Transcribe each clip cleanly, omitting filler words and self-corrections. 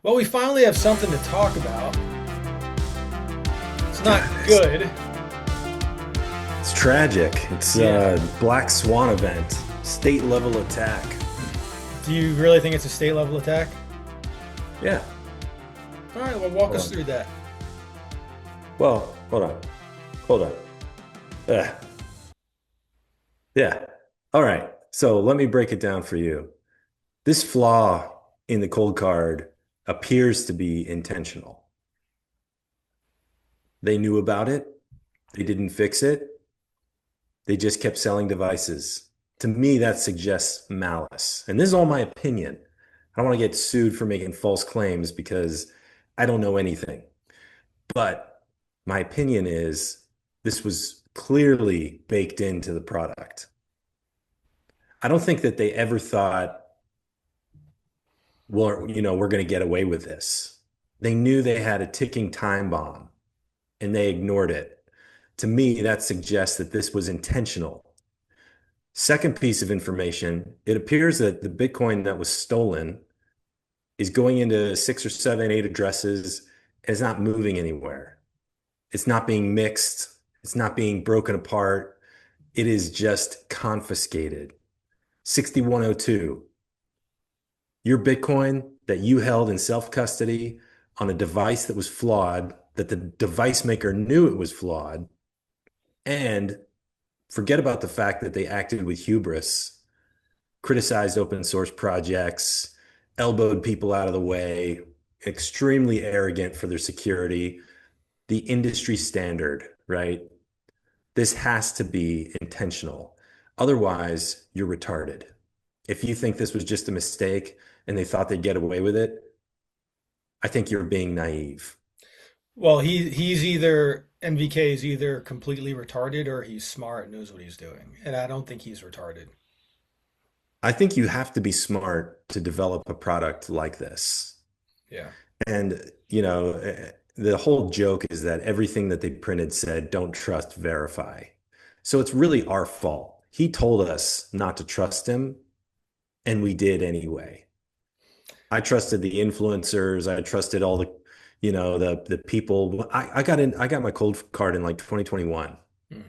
Well, we finally have something to talk about. It's not God, good. it's tragic. It's Yeah. a black swan event, state level attack. Do you really think it's a state level attack? Yeah, All right, well, walk hold us on. through that. Well, hold on. Ugh. Yeah. All right. So let me break it down for you. This flaw in the cold card appears to be intentional. They knew about it. They didn't fix it. They just kept selling devices. To me, that suggests malice. And this is all my opinion. I don't want to get sued for making false claims because I don't know anything. But my opinion is this was clearly baked into the product. I don't think that they ever thought, well, we're going to get away with this. They knew they had a ticking time bomb and they ignored it. To me, that suggests that this was intentional. Second piece of information, it appears that the Bitcoin that was stolen is going into six or seven, eight addresses and it's not moving anywhere. It's not being mixed. It's not being broken apart. It is just confiscated. 6102, your Bitcoin that you held in self custody on a device that was flawed, that the device maker knew it was flawed, and forget about the fact that they acted with hubris, criticized open source projects, elbowed people out of the way, extremely arrogant for their security, the industry standard, right? This has to be intentional. Otherwise, you're retarded. If you think this was just a mistake and they thought they'd get away with it, I think you're being naive. Well, he's either MVK is either completely retarded or he's smart and knows what he's doing. And I don't think he's retarded. I think you have to be smart to develop a product like this. Yeah. And, the whole joke is that everything that they printed said, don't trust, verify. So it's really our fault. He told us not to trust him, and we did anyway. I trusted the influencers. I trusted all the people. I got my cold card in like 2021, Hmm.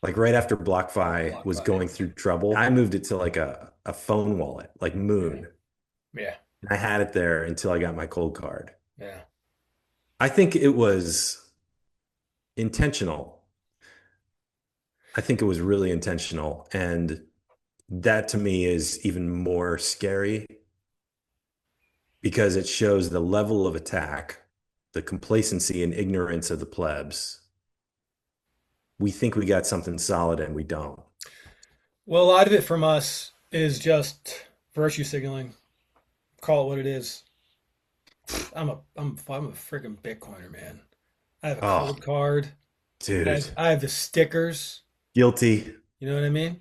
like right after BlockFi was BlockFi. going through trouble. I moved it to like a phone wallet, like Yeah. Moon. Yeah. I had it there until I got my cold card. Yeah. I think it was intentional. I think it was really intentional. And that to me is even more scary because it shows the level of attack, the complacency and ignorance of the plebs. We think we got something solid and we don't. Well, a lot of it from us is just virtue signaling. Call it what it is. I'm a freaking Bitcoiner, man. I have a Oh, cold card. dude, I have the stickers. guilty. You know what I mean?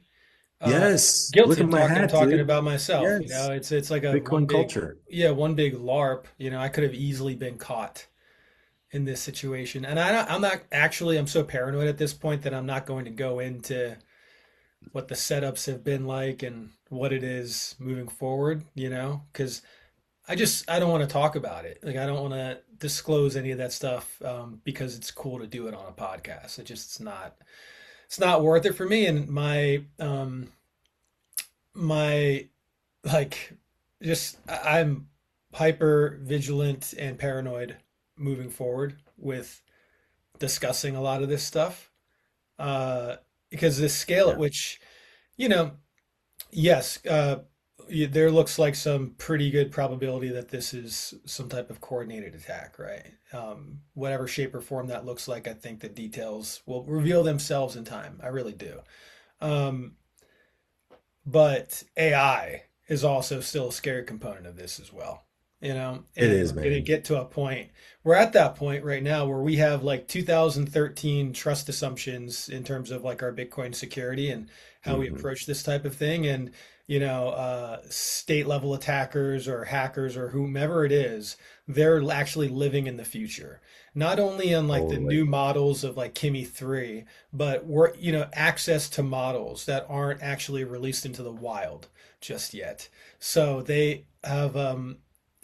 Uh, Yes. Look Guilty. at I'm my talking. I'm hat, talking dude. about myself. Yes. It's like a one Bitcoin big, culture. yeah, one big LARP. I could have easily been caught in this situation, and I'm not actually. I'm so paranoid at this point that I'm not going to go into what the setups have been like and what it is moving forward. Because I don't want to talk about it. Like I don't want to disclose any of that stuff because it's cool to do it on a podcast. It's not worth it for me, and my like just I'm hyper vigilant and paranoid moving forward with discussing a lot of this stuff because the scale at Yeah. which you know yes there looks like some pretty good probability that this is some type of coordinated attack, right? Whatever shape or form that looks like, I think the details will reveal themselves in time. I really do. um, But AI is also still a scary component of this as well, It and is, we're going to man. get to a point. We're at that point right now where we have like 2013 trust assumptions in terms of like our Bitcoin security and how we Hmm. approach this type of thing. And, state level attackers or hackers or whomever it is, they're actually living in the future. Not only on like the new Totally. models of like Kimi 3, but we're access to models that aren't actually released into the wild just yet. So they have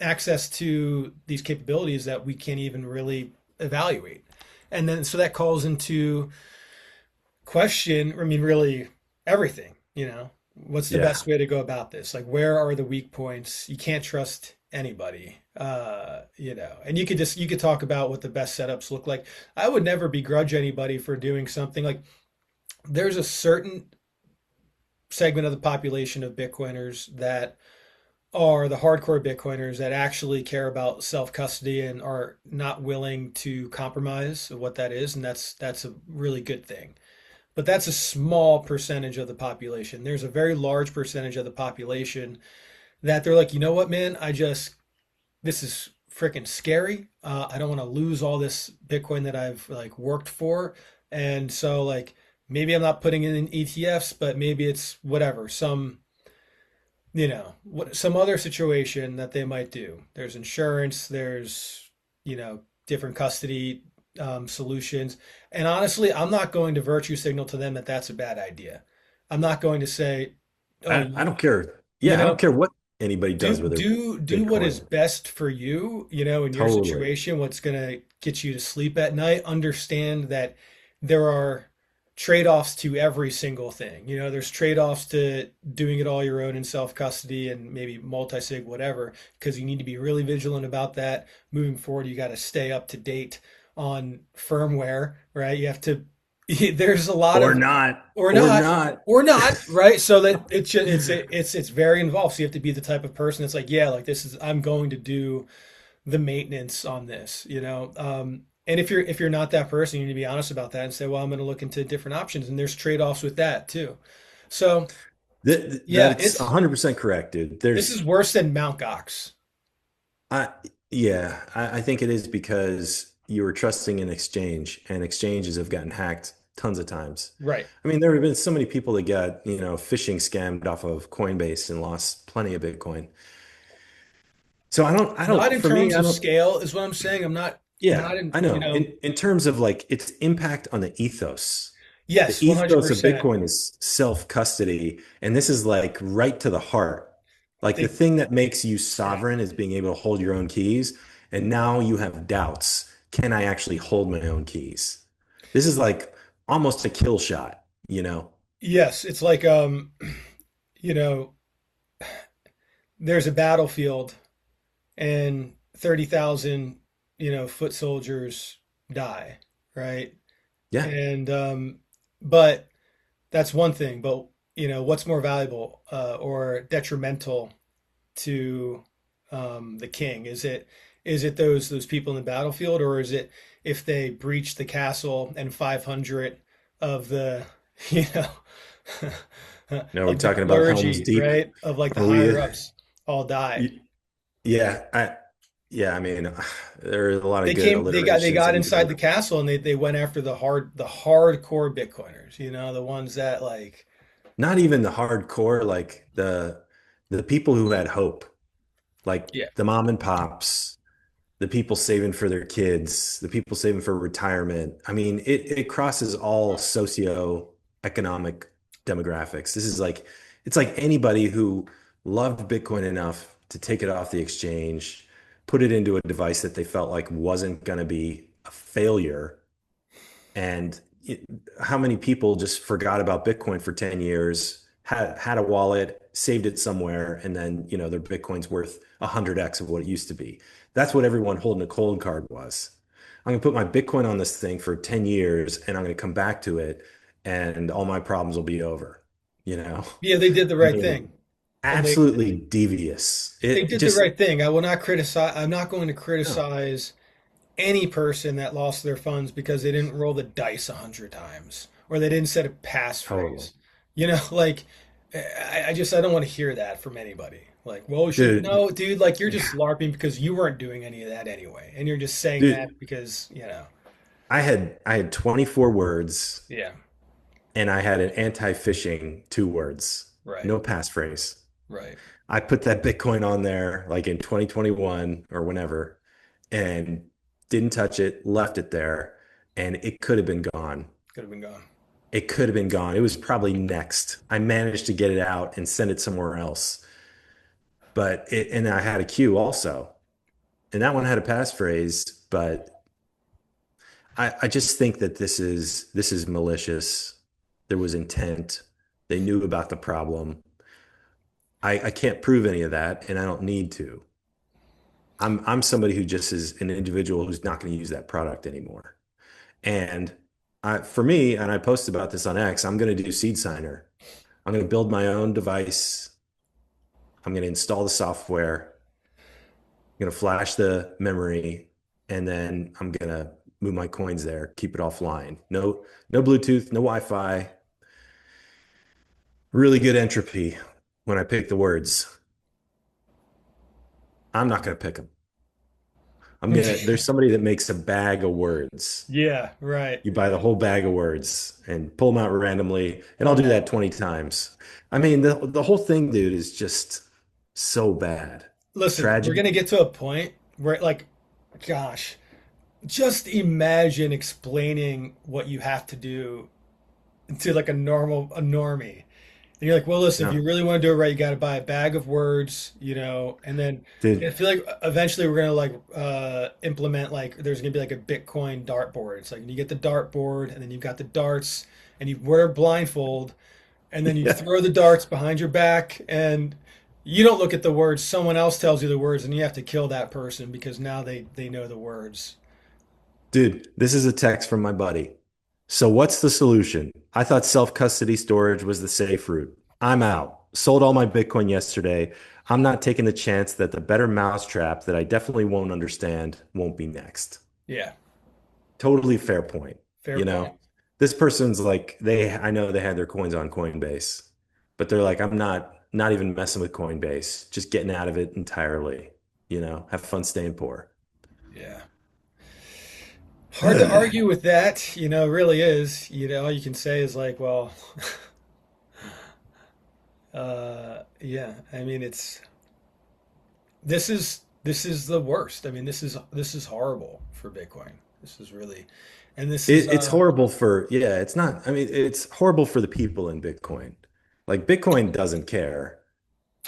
access to these capabilities that we can't even really evaluate. And then so that calls into question, I mean, really everything, what's the Yeah. best way to go about this? Like, where are the weak points? You can't trust anybody, and you could talk about what the best setups look like. I would never begrudge anybody for doing something like there's a certain segment of the population of Bitcoiners that are the hardcore Bitcoiners that actually care about self custody and are not willing to compromise what that is, and that's a really good thing. But that's a small percentage of the population. There's a very large percentage of the population that they're like, you know what, man, this is freaking scary. I don't want to lose all this Bitcoin that I've like worked for, and so like maybe I'm not putting it in ETFs, but maybe it's whatever some other situation that they might do. There's insurance, there's, different custody solutions. And honestly, I'm not going to virtue signal to them that that's a bad idea. I'm not going to say, oh, I don't care. you Yeah, I don't know, care what anybody does do with their do what is Bitcoin. best for you, in your Totally. situation, what's going to get you to sleep at night. Understand that there are trade-offs to every single thing. There's trade-offs to doing it all your own in self-custody and maybe multi-sig, whatever, because you need to be really vigilant about that. Moving forward, you got to stay up to date on firmware, right? You have to, there's a lot Or of not. or Or not not. or not, right? So that it's very involved, so you have to be the type of person that's like, yeah, like this is, I'm going to do the maintenance on this, and if you're not that person, you need to be honest about that and say, well, I'm going to look into different options, and there's trade-offs with that too. So yeah, That's 100% correct, dude. this is worse than Mount Gox. I, yeah, I think it is because you were trusting an exchange, and exchanges have gotten hacked tons of times. Right. I mean, there have been so many people that got, phishing scammed off of Coinbase and lost plenty of Bitcoin. So Not in for me, terms I of don't, scale is what I'm saying. I'm not yeah, in, I know. In terms of like its impact on the ethos, the yes, ethos of 100%. Bitcoin is self-custody, and this is like right to the heart. Like the They, thing that makes you sovereign is being able to hold your own keys, and now you have doubts. Can I actually hold my own keys? This is like almost a kill shot, you know? yes, it's like you know, there's a battlefield and 30,000, foot soldiers die, right? Yeah. And but that's one thing, but what's more valuable or detrimental to the king? Is it those people in the battlefield, or is it if they breach the castle and 500 of the you know No, we're of the talking about Helm's clergy, Deep. right? Of like the Are higher we? ups all die. Yeah, yeah, I mean, there are a lot of They good came they alliterations got that you could inside make. the castle and they went after the hardcore Bitcoiners, the ones that like Not even the hardcore, like the people who had hope, like yeah. the mom and pops, the people saving for their kids, the people saving for retirement. I mean, it crosses all socioeconomic demographics. This is like it's like anybody who loved Bitcoin enough to take it off the exchange, put it into a device that they felt like wasn't going to be a failure. And how many people just forgot about Bitcoin for 10 years, had a wallet, saved it somewhere, and then, their Bitcoin's worth 100x of what it used to be. That's what everyone holding a cold card was. I'm going to put my Bitcoin on this thing for 10 years and I'm going to come back to it and all my problems will be over, you know? Yeah, they did the I right mean, thing. And absolutely devious. they It did the just, right thing. I will not criticize I'm not going to no, criticize any person that lost their funds because they didn't roll the dice 100 times or they didn't set a totally. passphrase. Like I don't want to hear that from anybody. Like, well, we should Dude, no, dude. Like, you're just yeah, LARPing because you weren't doing any of that anyway, and you're just saying that dude, because I had 24 words yeah, and I had an anti-phishing 2 words, right, no passphrase. right. I put that Bitcoin on there like in 2021 or whenever and didn't touch it, left it there, and it could have been gone. Could have been gone. It could have been gone. It was probably next. I managed to get it out and send it somewhere else. And I had a queue also. and that one had a passphrase, but I just think that this is malicious. There was intent. They knew about the problem. I can't prove any of that, and I don't need to. I'm somebody who just is an individual who's not going to use that product anymore. And for me, and I posted about this on X, I'm going to do Seed Signer. I'm going to build my own device. I'm going to install the software. I'm going to flash the memory, and then I'm going to move my coins there, keep it offline. No Bluetooth, no Wi-Fi. Really good entropy when I pick the words. I'm not going to pick them. There's somebody that makes a bag of words. Yeah, right. You buy the whole bag of words and pull them out randomly, and Pull I'll them do that out. 20 times. I mean, the whole thing, dude, is just so bad. Listen, we're Tragic. gonna get to a point where, like, gosh, just imagine explaining what you have to do to like a normie. And you're like, well, listen, if No, you really want to do it right, you got to buy a bag of words, and then I dude. feel like eventually we're gonna like implement like there's gonna be like a Bitcoin dartboard. It's like you get the dartboard and then you've got the darts and you wear a blindfold and then you Yeah. throw the darts behind your back and you don't look at the words. Someone else tells you the words and you have to kill that person because now they know the words. Dude, this is a text from my buddy. So what's the solution? I thought self-custody storage was the safe route. I'm out. Sold all my Bitcoin yesterday. I'm not taking the chance that the better mousetrap that I definitely won't understand won't be next. Yeah, Totally fair point. fair You point. know, this person's like I know they had their coins on Coinbase, but they're like, I'm not even messing with Coinbase, just getting out of it entirely. Have fun staying poor. Yeah. Hard to argue with that, really is. All you can say is like, well, yeah. I mean, this is the worst. I mean, this is horrible for Bitcoin. This is really, and this is It's horrible for, yeah, it's not, I mean, it's horrible for the people in Bitcoin. Like Bitcoin doesn't care.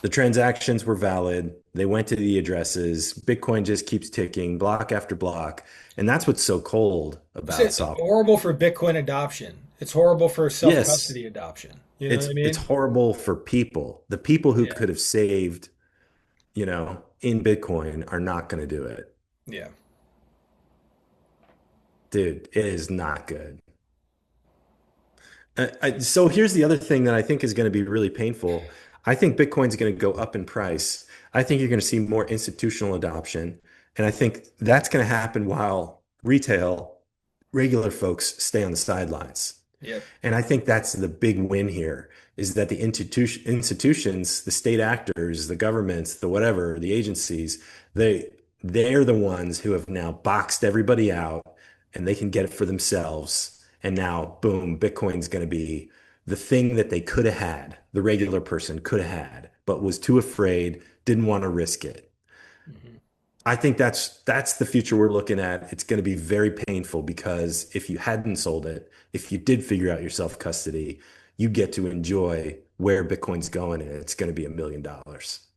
The transactions were valid. They went to the addresses. Bitcoin just keeps ticking block after block. And that's what's so cold about it's software. horrible for Bitcoin adoption. It's horrible for Yes, self-custody adoption. You know what it's I it's mean? horrible for people. The people who Yeah. could have saved, in Bitcoin are not going to do it. Yeah. Dude, it is not good. So here's the other thing that I think is going to be really painful. I think Bitcoin's going to go up in price. I think you're going to see more institutional adoption. And I think that's going to happen while retail, regular folks stay on the sidelines. Yep. And I think that's the big win here is that the institutions, the state actors, the governments, the whatever, the agencies, they're the ones who have now boxed everybody out and they can get it for themselves. And now, boom, Bitcoin's going to be the thing that they could have had, the regular person could have had, but was too afraid, didn't want to risk it. Mhm. I think that's the future we're looking at. It's going to be very painful because if you hadn't sold it, if you did figure out your self-custody, you get to enjoy where Bitcoin's going, and it's going to be $1 million.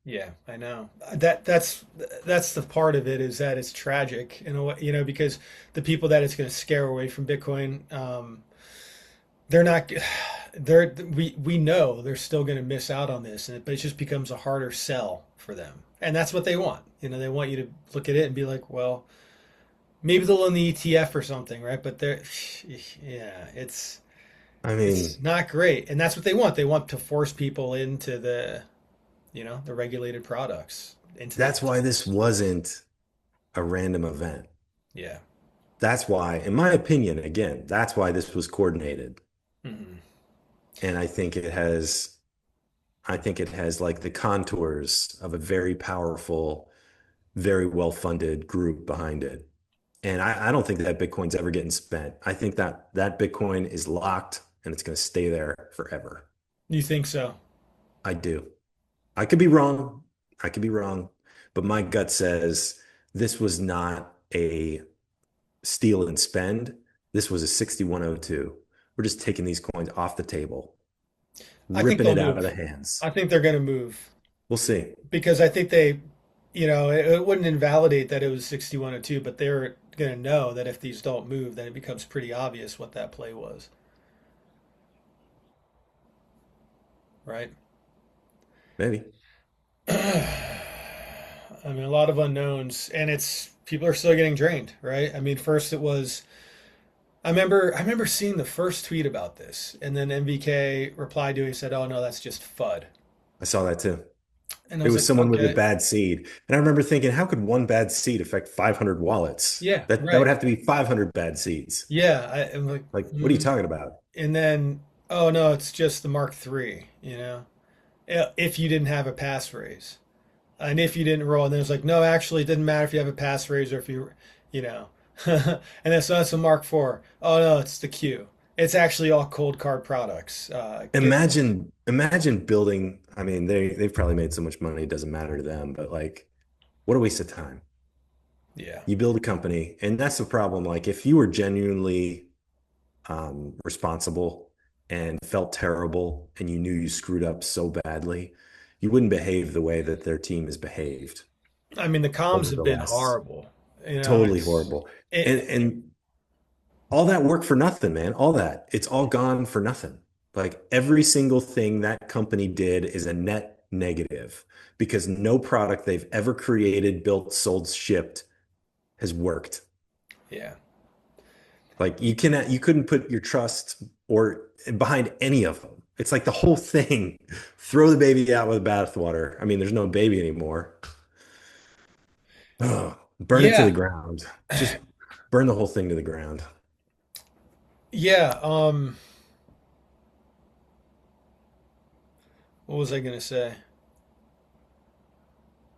Yeah, I know. That's the part of it is that it's tragic in a way, because the people that it's going to scare away from Bitcoin, they're not, we know they're still going to miss out on this, but it just becomes a harder sell for them, and that's what they want. They want you to look at it and be like, well, maybe they'll own the ETF or something, right? But they're, yeah, I it's mean, not great, and that's what they want. They want to force people into the regulated products into the that's why this ETFs. wasn't a random event. Yeah. That's why, in my opinion, again, that's why this was coordinated. Hmm. And I think it has like the contours of a very powerful, very well-funded group behind it. And I don't think that Bitcoin's ever getting spent. I think that Bitcoin is locked and it's going to stay there forever. You think so? I do. I could be wrong. I could be wrong. But my gut says this was not a steal and spend. This was a 6102. We're just taking these coins off the table, I think ripping they'll it out of move. the hands. I think they're going to move We'll see. because I think they, it wouldn't invalidate that it was 6102, but they're going to know that if these don't move, then it becomes pretty obvious what that play was, right? Maybe. I mean, a lot of unknowns, and it's people are still getting drained, right? I mean, first it was I remember seeing the first tweet about this, and then MVK replied to it and said, "Oh no, that's just FUD." I saw that too. And I It was was like, someone with a "Okay, bad seed. And I remember thinking, how could one bad seed affect 500 wallets? yeah, That would right, have to be 500 bad seeds. yeah." I'm like, Like, what are you talking about? and then, oh no, it's just the Mark III, if you didn't have a passphrase. And if you didn't roll, and then it's like, no, actually, it didn't matter if you have a passphrase or if you know. And then so that's a Mark IV. Oh no, it's the Q. It's actually all cold card products. Goodness. Imagine building. I mean, they've probably made so much money, it doesn't matter to them, but like, what a waste of time. Yeah. You build a company, and that's the problem. Like, if you were genuinely responsible and felt terrible and you knew you screwed up so badly, you wouldn't behave the way that their team has behaved I mean, the comms over have the been last horrible. totally It's horrible. it. And all that work for nothing, man. All that. It's all gone for nothing. Like every single thing that company did is a net negative because no product they've ever created, built, sold, shipped has worked. Yeah. Like you couldn't put your trust or behind any of them. It's like the whole thing. Throw the baby out with the bathwater. I mean, there's no baby anymore. Ugh, burn it to the Yeah. ground. Just burn the whole thing to the ground. Yeah. What was I gonna say?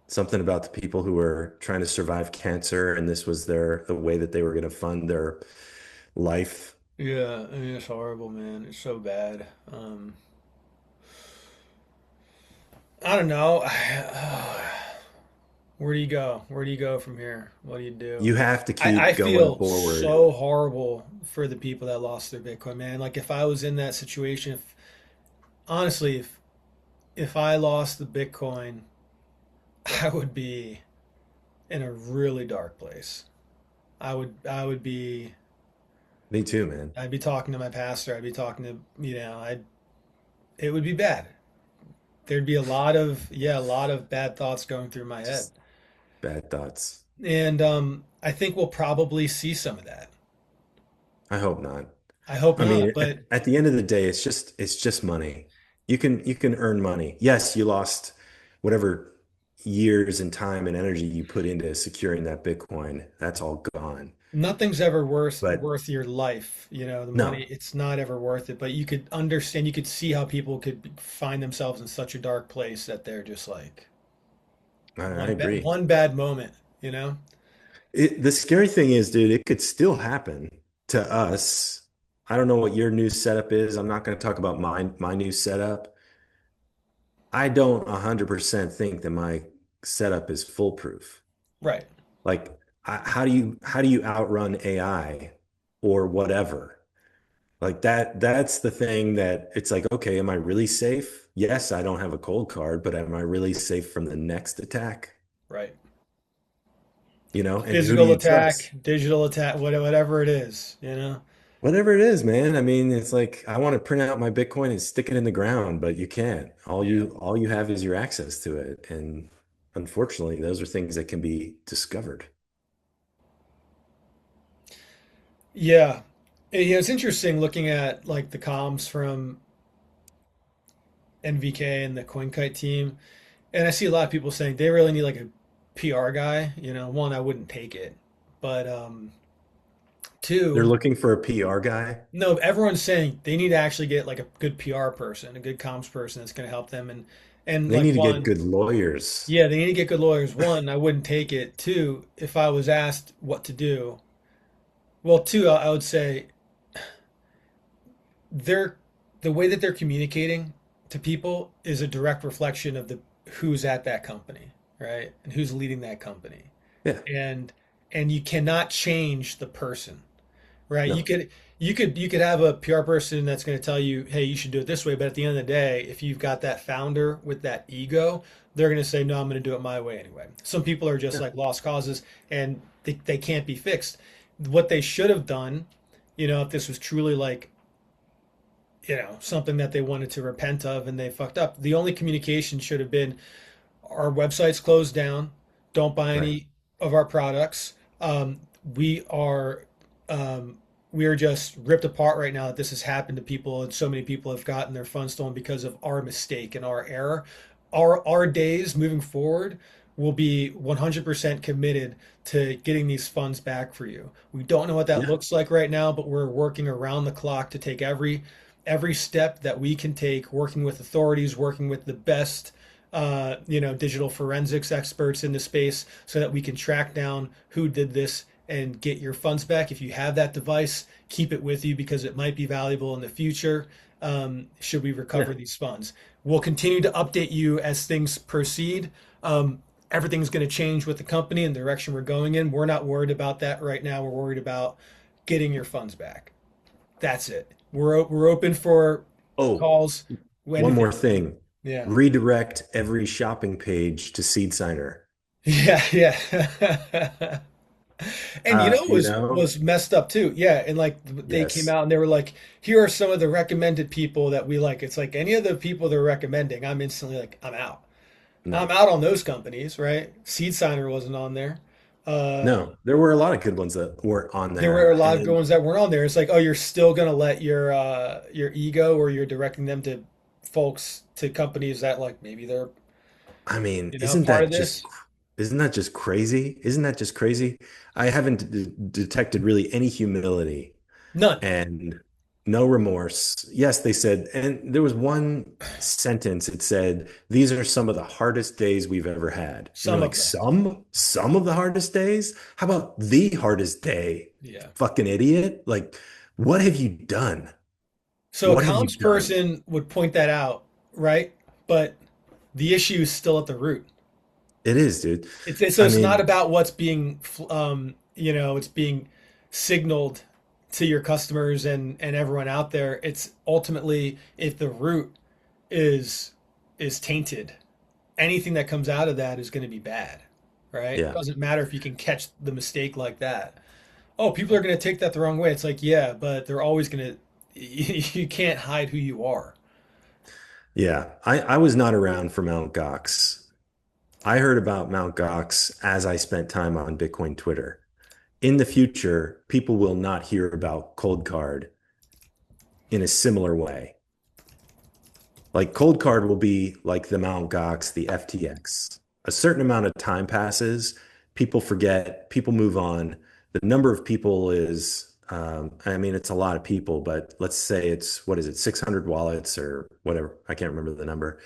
Something about the people who were trying to survive cancer, and this was the way that they were going to fund their life. Yeah. I mean, it's horrible, man. It's so bad. I don't know. Where do you go? Where do you go from here? What do you do? You have to I keep going feel forward. so horrible for the people that lost their Bitcoin, man. Like if I was in that situation, if honestly, if I lost the Bitcoin, I would be in a really dark place. I would be Me too, man. I'd be talking to my pastor. I'd be talking to, I it would be bad. There'd be a lot of bad thoughts going through my head. Just bad thoughts. And I think we'll probably see some of that. I hope not. I hope I not, mean, but at the end of the day, it's just money. You can earn money. Yes, you lost whatever years and time and energy you put into securing that Bitcoin. That's all gone. nothing's ever But worth your life. The money, no, it's not ever worth it. But you could understand, you could see how people could find themselves in such a dark place that they're just like I agree. one bad moment. The scary thing is, dude, it could still happen to us. I don't know what your new setup is. I'm not going to talk about my new setup. I don't 100% think that my setup is foolproof. Right. Like, how do you outrun AI or whatever? Like that's the thing that it's like, okay, am I really safe? Yes, I don't have a cold card, but am I really safe from the next attack? Right. And who do Physical you attack, trust? digital attack, whatever it is. Whatever it is, man. I mean, it's like I want to print out my Bitcoin and stick it in the ground, but you can't. All you have is your access to it. And unfortunately, those are things that can be discovered. Yeah. It's interesting looking at like the comms from NVK and the CoinKite team, and I see a lot of people saying they really need like a PR guy. One, I wouldn't take it, but They're two, looking for a PR guy. no, everyone's saying they need to actually get like a good PR person, a good comms person that's going to help them, and They like need to get one, good lawyers. yeah, they need to get good lawyers. One, I wouldn't take it. Two, if I was asked what to do, well, two, I would say they're the way that they're communicating to people is a direct reflection of the who's at that company, right? And who's leading that company. Yeah. And and you cannot change the person, right? No. You could have a PR person that's going to tell you, "Hey, you should do it this way," but at the end of the day, if you've got that founder with that ego, they're going to say, "No, I'm going to do it my way anyway." Some people are just Yeah. like lost causes and they can't be fixed. What they should have done, if this was truly like, something that they wanted to repent of and they fucked up, the only communication should have been, our website's closed down. Don't buy Right. any of our products. We are we are just ripped apart right now that this has happened to people, and so many people have gotten their funds stolen because of our mistake and our error. Our days moving forward will be 100% committed to getting these funds back for you. We don't know what that Yeah. looks like right now, but we're working around the clock to take every step that we can take, working with authorities, working with the best digital forensics experts in the space so that we can track down who did this and get your funds back. If you have that device, keep it with you because it might be valuable in the future, should we recover Yeah. these funds. We'll continue to update you as things proceed. Everything's going to change with the company and the direction we're going in. We're not worried about that right now. We're worried about getting your funds back. That's it. We're open for Oh, calls, one more anything. thing. Yeah. Redirect every shopping page to Seed Signer. Yeah, yeah. And You was know, messed up too. Yeah, and like they came yes. out and they were like, here are some of the recommended people that we like. It's like any of the people they're recommending, I'm instantly like, I'm out. I'm No. out on those companies, right? Seed Signer wasn't on there. Uh, No. There were a lot of good ones that weren't on there were a there. lot of good And ones that weren't on there. It's like, oh, you're still gonna let your ego, or you're directing them to folks to companies that like maybe they're I mean, part of this. isn't that just crazy? Isn't that just crazy? I haven't detected really any humility None. and no remorse. Yes, they said, and there was one sentence. It said, "These are some of the hardest days we've ever had." And you're Some like, of them. some of the hardest days? How about the hardest day? Yeah. Fucking idiot. Like, what have you done? So a What have you comms done? person would point that out, right? But the issue is still at the root. It is, dude. So I it's not mean, about what's being, it's being signaled to your customers and everyone out there. It's ultimately if the root is is tainted, anything that comes out of that is going to be bad, right? It yeah. doesn't matter if you can catch the mistake like that. Oh, people are going to take that the wrong way. It's like, yeah, but they're always going to. You can't hide who you are. Yeah. I was not around for Mount Gox. I heard about Mount Gox as I spent time on Bitcoin Twitter. In the future, people will not hear about Cold Card in a similar way. Like Cold Card will be like the Mount Gox, the FTX. A certain amount of time passes, people forget, people move on. The number of people is, I mean, it's a lot of people, but let's say it's, what is it, 600 wallets or whatever. I can't remember the number.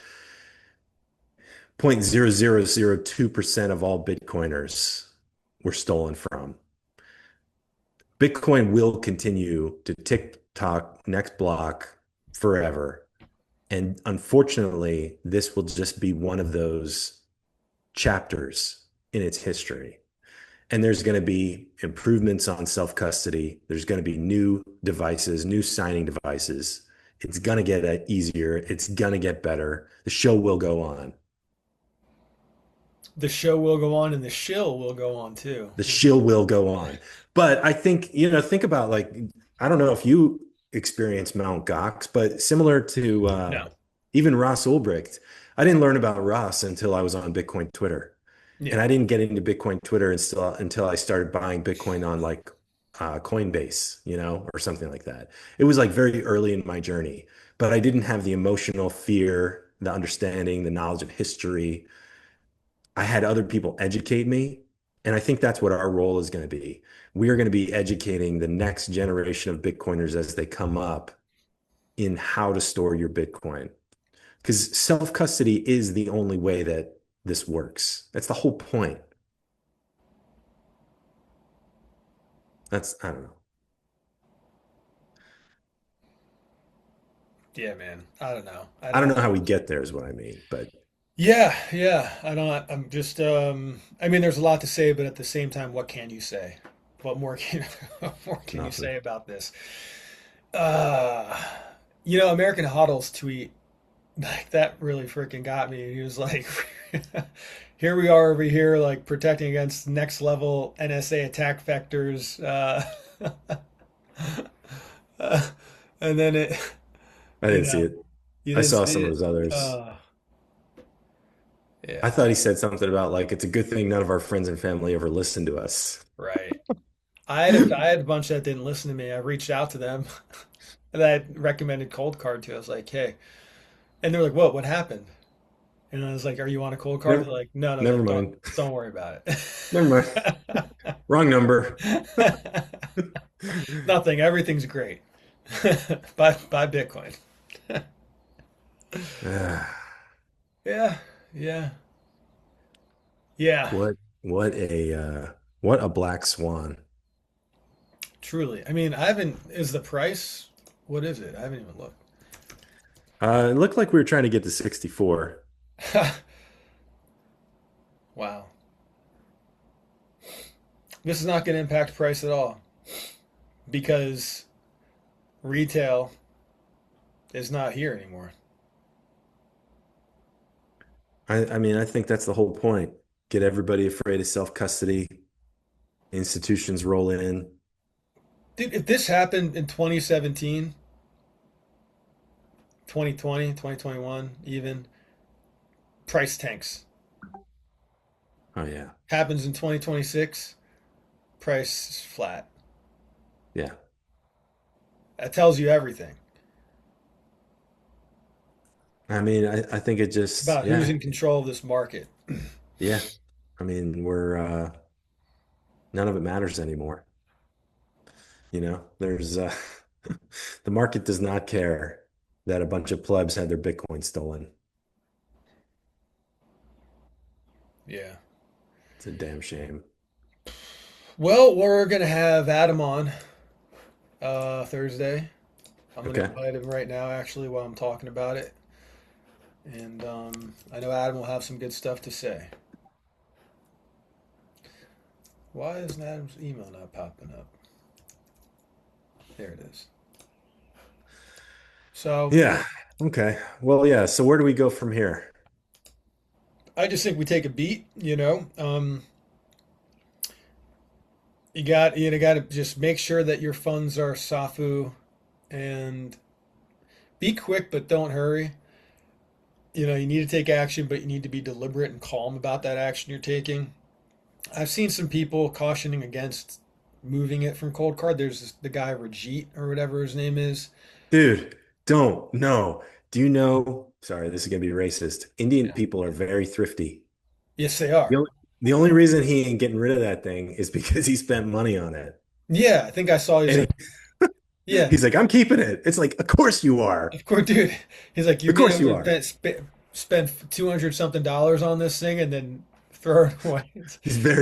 0.0002% of all Bitcoiners were stolen from. Bitcoin will continue to tick tock next block forever. And unfortunately, this will just be one of those chapters in its history. And there's going to be improvements on self custody. There's going to be new devices, new signing devices. It's going to get easier. It's going to get better. The show will go on. The show will go on, and the shill will go on too. The shill will go on. But I think, think about like, I don't know if you experience Mount Gox, but similar to No. even Ross Ulbricht, I didn't learn about Ross until I was on Bitcoin Twitter. And Yeah. I didn't get into Bitcoin Twitter until I started buying Bitcoin on like Coinbase, or something like that. It was like very early in my journey, but I didn't have the emotional fear, the understanding, the knowledge of history. I had other people educate me. And I think that's what our role is going to be. We are going to be educating the next generation of Bitcoiners as they come up in how to store your Bitcoin. Because self custody is the only way that this works. That's the whole point. I don't know. Yeah, man. I don't know. I I don't don't. know how we get there, is what I mean. But Yeah, yeah. I don't. I'm just. I mean, there's a lot to say, but at the same time, what can you say? what more can what more can you Nothing. say about this? Uh, American Huddle's tweet, like that really freaking got me. He was like, "Here we are over here, like protecting against next level NSA attack vectors," uh, and then I you didn't see know, it. you I didn't saw see some of it. his others. Uh, I yeah, thought he said something about like it's a good thing none of our friends and family ever listen to us. right. I had a bunch that didn't listen to me. I reached out to them that I recommended Cold Card to. I was like, "Hey," and they're like, What happened?" And I was like, "Are you on a cold card?" Never, They're like, "No, no, no, never don't mind. don't worry about it." Never mind. Wrong number. Nothing. Everything's great. Buy Bitcoin. Ah, Yeah, yeah, yeah. what what a black swan. Truly. I mean, I haven't. Is the price? What is it? I haven't even looked. It looked like we were trying to get to 64. Wow. This is not going to impact price at all because retail is not here anymore. I mean, I think that's the whole point. Get everybody afraid of self-custody. Institutions roll in. Dude, if this happened in 2017, 2020, 2021, even, price tanks. Oh yeah. Happens in 2026, price is flat. Yeah. That tells you everything I mean, I think it just about who's yeah. in control of this market. Yeah. I mean, we're none of it matters anymore. There's the market does not care that a bunch of plebs had their Bitcoin stolen. Yeah. It's a damn shame. Well, we're gonna have Adam on Thursday. I'm gonna Okay. invite him right now, actually, while I'm talking about it, and I know Adam will have some good stuff to say. Why isn't Adam's email not popping up? There it is. So Yeah. Okay. Well, yeah. So where do we go from here? I just think we take a beat. You got to just make sure that your funds are SAFU and be quick, but don't hurry. You need to take action, but you need to be deliberate and calm about that action you're taking. I've seen some people cautioning against moving it from cold card. There's the guy Rajit or whatever his name is. Dude, don't. No. Do you know? Sorry, this is gonna be racist. Indian Yeah. people are very thrifty. Yes, they The are. only, the only reason he ain't getting rid of that thing is because he spent money on it. Yeah, I think I saw. He's And like, yeah, he's like, I'm keeping it. It's like, of course you are. of course, dude. He's like, you Of mean course I'm you gonna are. spend 200 something dollars on this thing and then throw it away?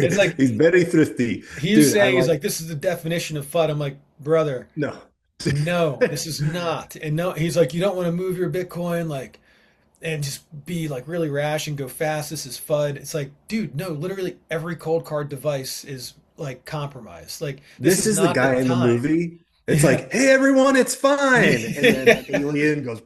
It's like He's very thrifty. he's Dude, I saying, he's like like, this is the definition of FUD. I'm like, brother, no. no, this is not. And no, he's like, you don't want to move your Bitcoin like and just be like really rash and go fast. This is FUD. It's like, dude, no, literally every cold card device is like compromised. Like this This is is the not the guy in the time. movie. It's Yeah. like, hey everyone, it's fine. And then Yeah. the alien goes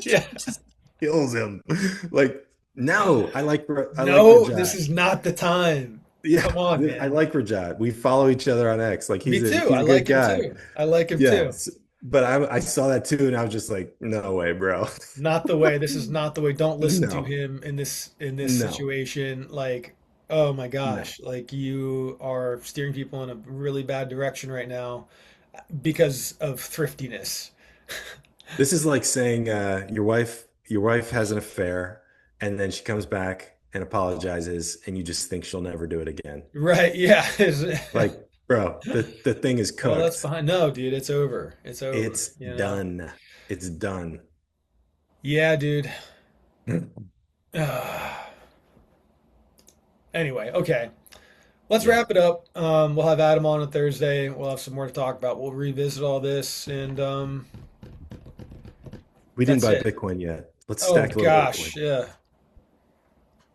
Yeah. just kills him. Like, no, I like No, this Rajat. is not the time. Yeah, Come on, I man. like Rajat. We follow each other on X. Like Me too. he's I a good like him guy. too. I like him too. Yes. But I saw that too, and I was just like, no way, bro. Not the way. This is not the way. Don't listen to No, him in this no, situation. Like, oh my no. gosh, like you are steering people in a really bad direction right now because of thriftiness. This is like saying your wife has an affair, and then she comes back and apologizes, and you just think she'll never do it again. Right? Yeah. Like, bro, the thing is Well, that's cooked. behind. No, dude, it's over. It's over. It's done. It's done. Yeah, dude. Anyway, okay. Let's Yeah. wrap it up. We'll have Adam on Thursday. We'll have some more to talk about. We'll revisit all this, and We didn't that's buy it. Bitcoin yet. Let's Oh stack a little Bitcoin. gosh, yeah.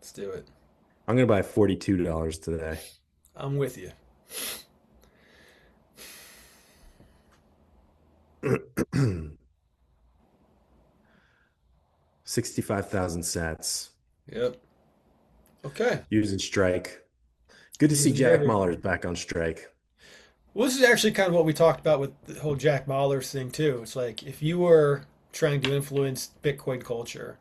Let's do it. I'm gonna buy $42 today. I'm with you. 65,000 sats. Yep. Okay. Using strike. Good to see Yes, Jack sir. Mahler's back on strike. Well, this is actually kind of what we talked about with the whole Jack Mahler's thing too. It's like if you were trying to influence Bitcoin culture,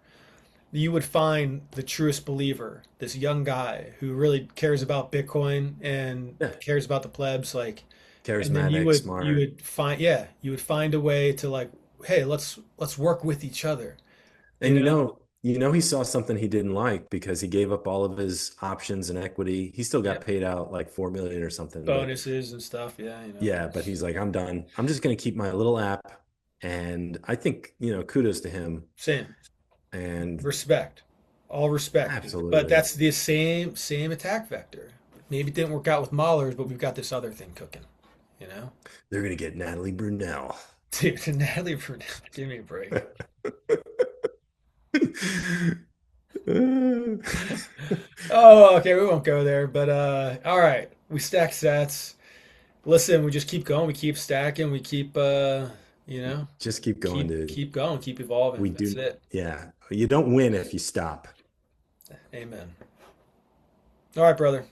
you would find the truest believer, this young guy who really cares about Bitcoin and Yeah. cares about the plebs, like, and then you Charismatic, would you smart. would find yeah, you would find a way to like, hey, let's work with each other, you And know, he saw something he didn't like because he gave up all of his options and equity. He still got yeah, paid out like 4 million or something, but bonuses and stuff, yeah, yeah, but he's like, I'm done. I'm just going to keep my little app. And I think, kudos to him. same And respect, all respect, but absolutely, that's the same attack vector. Maybe it didn't work out with Mahler's, but we've got this other thing cooking, you know. they're going to get Natalie Brunell. Dude, Natalie Brunell, give me a break. Oh, okay, we won't go there, but all right. We stack stats. Listen, we just keep going, we keep stacking, we keep Just keep going, dude. keep going, keep evolving. We That's do. it. Yeah. You don't win if you stop. Amen. All right, brother.